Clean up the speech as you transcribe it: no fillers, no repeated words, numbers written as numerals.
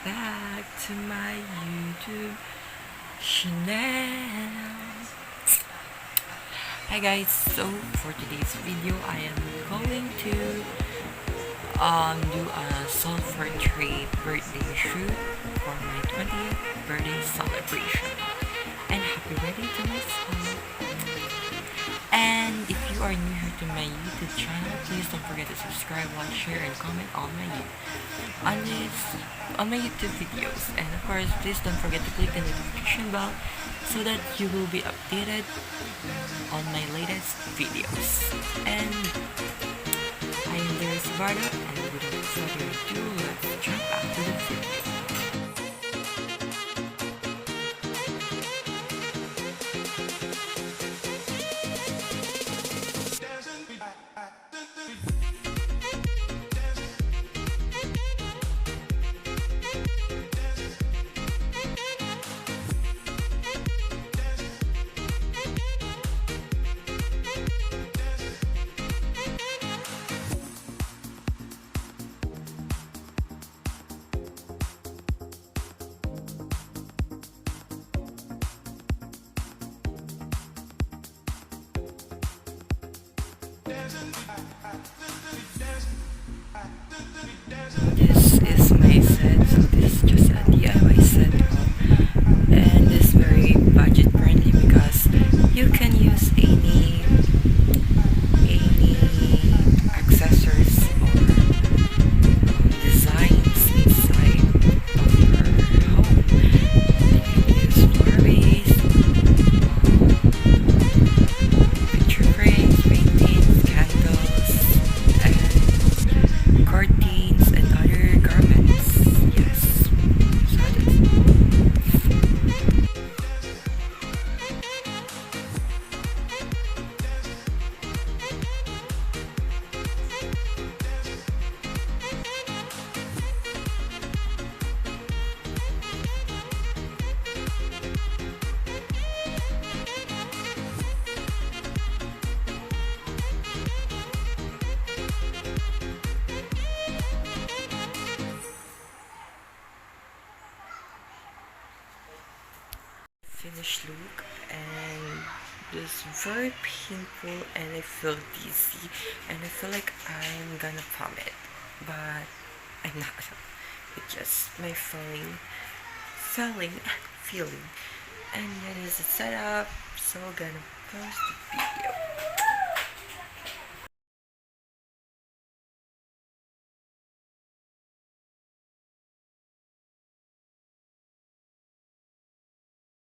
back to my YouTube channel. Hi guys, so for today's video I am going to do a sulfur tray birthday shoot for my 20th birthday celebration. And happy birthday to myself. And if you are new here to my YouTube channel, please don't forget to subscribe, like, share, and comment on my YouTube videos. And of course, please don't forget to click the notification bell so that you will be updated on my latest videos. And I am Darius Evardo, and without further ado, let's jump back to the video. This is my set, so this is just a DIY set, and it's very budget friendly because you can use any accessories or designs inside of your home. You can use flower base, picture frames, paintings, candles, and curtains and other garments. Yes, so that's finished look, and it's very painful, and I feel dizzy, and I feel like I'm gonna vomit, but I'm not. It's just my feeling, and that is the setup. So I'm gonna post the video.